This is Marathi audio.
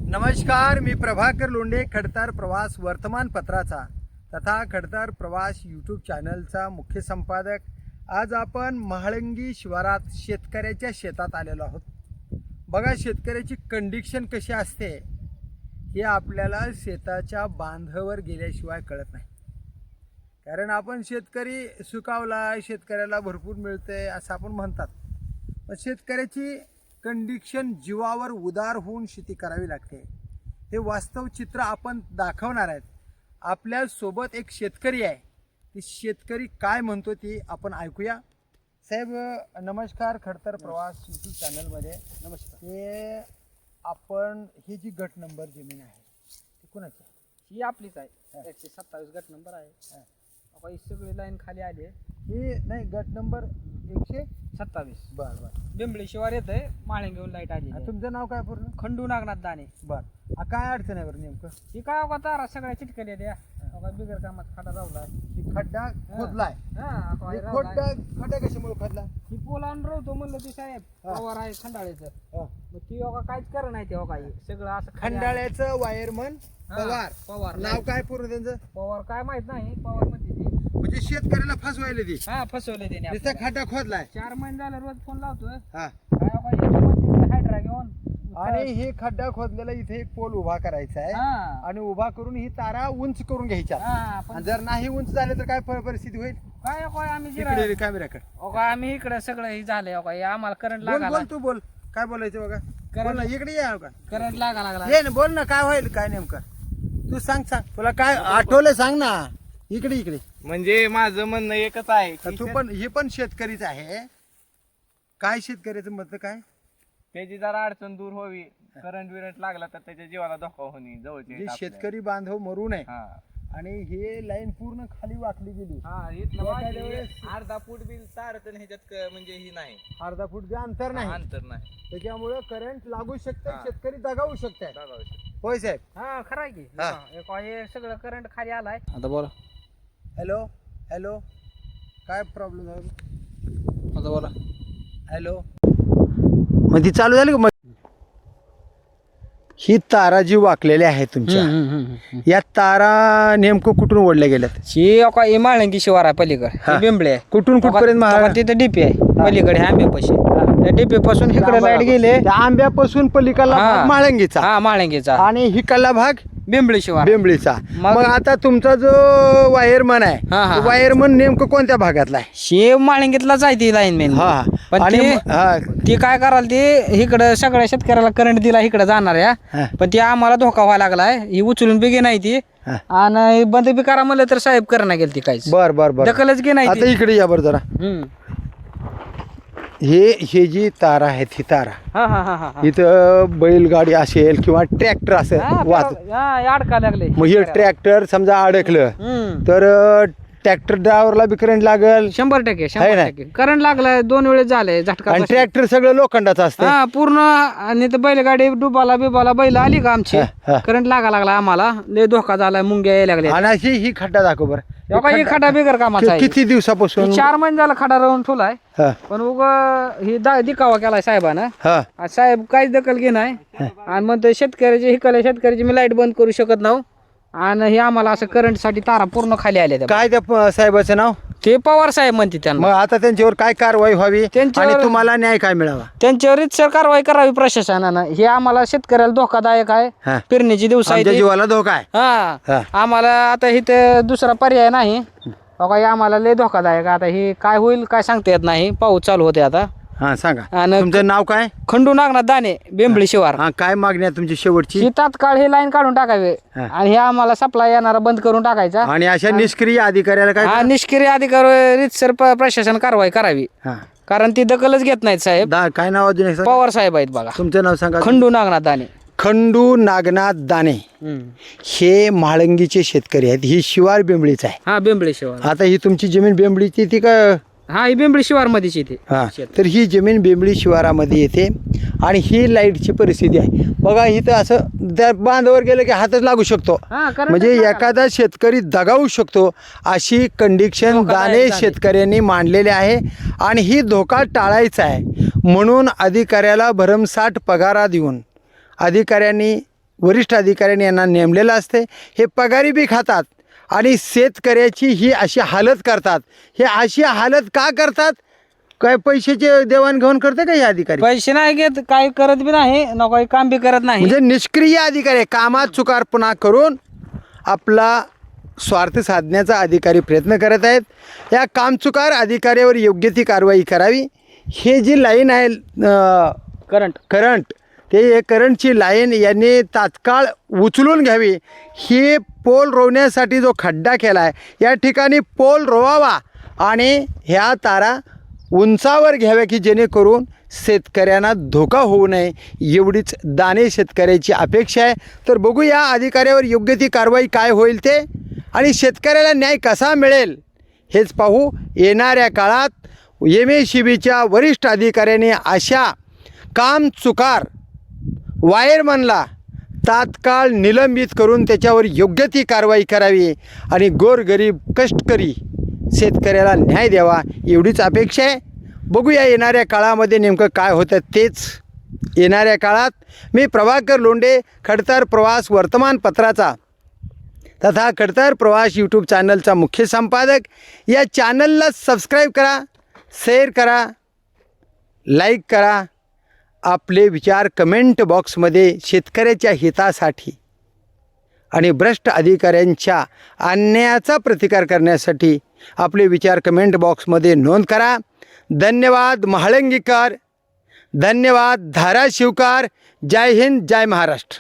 नमस्कार, मी प्रभाकर लोंढे, खडतर प्रवास वर्तमानपत्राचा तथा खडतर प्रवास यूट्यूब चॅनलचा मुख्य संपादक. आज आपण म्हाळंगी शिवारात शेतकऱ्याच्या शेतात आलेलो आहोत. बघा, शेतकऱ्याची कंडिशन कशी असते हे आपल्याला शेताच्या बांधावर गेल्याशिवाय कळत नाही. कारण आपण शेतकरी सुकावला, शेतकऱ्याला भरपूर मिळते असं आपण म्हणतात, पण शेतकऱ्याची कंडिशन जीवावर उदार होऊन शेती करावी लागते. हे वास्तव चित्र आपण दाखवणार आहेत. आपल्या सोबत एक शेतकरी आहे. ती शेतकरी काय म्हणतो ती आपण ऐकूया. साहेब नमस्कार, खडतर प्रवास यूट्यूब चॅनलमध्ये नमस्कार. हे आपण ही जी गट नंबर जमीन आहे ती कोणाची आहे? ही आपलीच आहे. 127 गट नंबर आहे. आता ही सगळी लाईन खाली आली आहे. ही नाही, गट नंबर 127. बरं. बरं. बिंबळी शिवार येत आहे. माळंगीहून लाईट आली. तुमचं नाव काय पूर्ण? खंडू नागनाथ दाणे. बरं. काय अडचण आहे बरं नेमकं? ही काय अवघा तारा सगळ्या चिटकल्या द्या. बिगर कामात खड्डा रावला. ही खड्डा खोदलाय. ही खड्डा कशामुळे खोदला? पोलान रवतो म्हणलं ती साहेब. पवार आहे खंडाळ्याचं. मग ती अवघा काहीच कर नाही. ते अवघा सगळं असं खंडाळ्याचं वायरमन पवार. नाव काय पूर्ण त्यांचं? पवार काय माहित नाही. पवार म्हणते ती. म्हणजे शेतकऱ्याला फसवायला ती. फसवले त्याने. नुसता खड्डा खोदलाय. 4 महिने झाले रोज फोन लावतोय. हा. हायड्रा घेऊन आणि हे खड्डा खोदलेला इथे एक पोल उभा करायचा आहे आणि उभा करून ही तारा उंच करून घ्यायच्या. आणि जर नाही उंच झाले तर काय परिस्थिती होईल? काय आम्ही इकडे कॅमेराकडे. आम्ही इकडे सगळं हे झालंय. आम्हाला करंट लागायला. बोल तू बोल, काय बोलायचं बघा. बोल ना, इकडे या का. करंट लागा लागला. ये ना, बोल ना, काय होईल काय नेमकं तू सांग. तुला काय आठवलं सांग ना. इकडे म्हणजे माझं म्हणणं एकच आहे की तू पण हे पण शेतकरीच आहे. काय शेतकऱ्याचं मत काय? त्याची जरा अडचण दूर व्हावी. करंट बिरंट लागला तर त्याच्या जीवाला धोका होणे जवळचे जे शेतकरी बांधव मरू नये. हा. आणि हे लाईन पूर्ण खाली वाकली गेली. अर्धा फूट बिल तार तर ह्याच्यात म्हणजे ही नाही, अर्धा फूट जे अंतर नाही, अंतर नाही, त्याच्यामुळे करंट लागू शकते. शेतकरी दगावू शकते. होय साहेब. हा खरं आहे की. हे सगळं करंट खाली आलाय. आता बोला. हॅलो काय प्रॉब्लेम आहे? आता बोला. हॅलो मध्ये चालू झाली का? ही तारा जी वाकलेली आहे तुमच्या, या तारा नेमकं कुठून ओढल्या गेल्यात? ही माळंगी शिवार आहे पलीकडे. बिंबळे आहे. कुठून कुठपर्यंत? तिथे डीपी आहे पलीकडे आंब्यापाशी. त्या डीपी पासून इकडे लाईट गेले. आंब्यापासून पलीकडला भाग माळंगीचा. माळंगीचा. आणि हिकडला भाग बिंबळी शिवार. बिंबळीचा. मग आता तुमचा जो वायरमन आहे, वायरमन नेमकं कोणत्या भागातला आहे? शेव माळंगीतलाच आहे ती लाईन मेन. पण ती काय कराल, ती इकडं सगळ्या शेतकऱ्याला करंट दिला इकडे जाणार आहे. पण ती आम्हाला धोका व्हायला लागलाय. ही उचलून बी घे नाही ती. आणि बंद बी करा म्हणलं तर साहेब करणा गेल ती काहीच. बर दखलच घे नाही. आता इकडे या बरं जरा. हे जी तारा आहेत, ही तारा इथं बैलगाडी असेल किंवा ट्रॅक्टर असेल अडका लागले. मग हे ट्रॅक्टर समजा अडकलं तर ट्रॅक्टर ड्रायव्हरला बी करंट लागल. 100% करंट लागलाय. 2 वेळेस झालंय झटका. आणि ट्रॅक्टर सगळं लोखंडाचं असतं पूर्ण. आणि ते बैलगाडी डुबाला बैल आली का आमची, करंट लागा लागला आम्हाला. लय धोका झालाय. मुंग्या यायला लागल्या. आणि अशी ही खड्डा दाखव बरं. ही खड्डा बिगर कामाचा आहे. किती दिवसापासून? 4 महिने झाला खड्डा राहून ठेवलाय. पण उग ही दिकावा केलाय साहेबानं. साहेब काहीच दखल घे नाही. आणि म्हणतो शेतकऱ्याची मी लाईट बंद करू शकत नाही. आणि हे आम्हाला असं करंट साठी तारा पूर्ण खाली आल्या. काय त्या साहेबाचं नाव? ते पवार साहेब म्हणते त्यांना. मग आता त्यांच्यावर काय कारवाई व्हावी आणि तुम्हाला न्याय काय मिळावा? त्यांच्यावर रीतसर कारवाई करावी प्रशासनानं. हे आम्हाला शेतकऱ्याला धोकादायक आहे. पेरणीची दिवस आहे. जीवाला धोका आहे. आम्हाला आता इथे दुसरा पर्याय नाही. आम्हाला लय धोकादायक. आता हे काय होईल काय सांगता येत नाही. पाऊस चालू होते आता. सांगा. तुमचं नाव काय? खंडू नागनाथ दाणे, बिंबळी शिवार. काय मागणी आहे तुमची शेवटची? ही तात्काळ ही लाईन काढून टाकावी आणि हे आम्हाला सप्लाय येणारा बंद करून टाकायचा. आणि अशा निष्क्रिय अधिकाऱ्याला काय? निष्क्रिय अधिकारी रीतसर प्रशासन कारवाई करावी. कारण ती दखलच घेत नाहीत साहेब. काय नाव अजून? पवार साहेब आहेत बघा. तुमचं नाव सांगा. खंडू नागनाथ दाणे. खंडू नागनाथ दाणे हे म्हाळंगीचे शेतकरी आहेत. ही शिवार बिंबळीच आहे. बिंबळी शिवार. आता ही तुमची जमीन बिंबळीची ती का? ही बिंबळी शिवार मध्येच येते. तर ही जमीन बिंबळी शिवारामध्ये येते. आणि ही लाईटची परिस्थिती आहे बघा. इथं असं त्या बांधावर गेलं की हातच लागू शकतो. म्हणजे एखादा शेतकरी दगावू शकतो अशी कंडिशन दाणे शेतकऱ्यांनी मांडलेली आहे. आणि ही धोका टाळायचा आहे म्हणून अधिकाऱ्याला भरमसाठ पगारा देऊन अधिकाऱ्यांनी वरिष्ठ अधिकाऱ्यांनी यांना नेमलेलं असते. हे पगारी बी खातात आणि शेतकऱ्याची ही अशी हालत करतात. हे अशी हालत का करतात? काय पैशाचे देवाणघेवाण करते का हे अधिकारी? पैसे नाही घेत, काही करत बी नाही ना, काही काम बी करत नाही. म्हणजे निष्क्रिय अधिकारी, कामात चुकारपणा करून आपला स्वार्थ साधण्याचा अधिकारी प्रयत्न करत आहेत. या कामचुकार अधिकाऱ्यावर योग्य ती कारवाई करावी. हे जी लाईन आहे करंट ते करंटची लाईन यांनी तात्काळ उचलून घ्यावी. ही पोल रोवण्यासाठी जो खड्डा केला आहे या ठिकाणी पोल रोवावा आणि ह्या तारा उंचावर घ्याव्या की जेणेकरून शेतकऱ्यांना धोका होऊ नये, एवढीच दाणे शेतकऱ्याची अपेक्षा आहे. तर बघू या अधिकाऱ्यावर योग्य ती कारवाई काय होईल ते, आणि शेतकऱ्याला न्याय कसा मिळेल हेच पाहू. येणाऱ्या काळात MSEBच्या वरिष्ठ अधिकाऱ्यांनी अशा कामचुकार वायरमनला तात्काळ निलंबित करून त्याच्यावर योग्य ती कारवाई करावी आणि गोरगरीब कष्टकरी शेतकऱ्याला न्याय द्यावा, एवढीच अपेक्षा आहे. बघूया येणाऱ्या काळामध्ये नेमकं काय होतं तेच. येणाऱ्या काळात मी प्रभाकर लोंढे, खडतर प्रवास वर्तमानपत्राचा तथा खडतर प्रवास यूट्यूब चॅनलचा मुख्य संपादक. या चॅनलला सबस्क्राईब करा, शेअर करा, लाईक करा. आपले विचार कमेंट बॉक्समध्ये शेतकऱ्याच्या हितासाठी आणि भ्रष्ट अधिकाऱ्यांच्या अन्यायाचा प्रतिकार करण्यासाठी आपले विचार कमेंट बॉक्समध्ये नोंद करा. धन्यवाद महाळंगीकर, धन्यवाद धाराशिवकर. जय हिंद, जय महाराष्ट्र.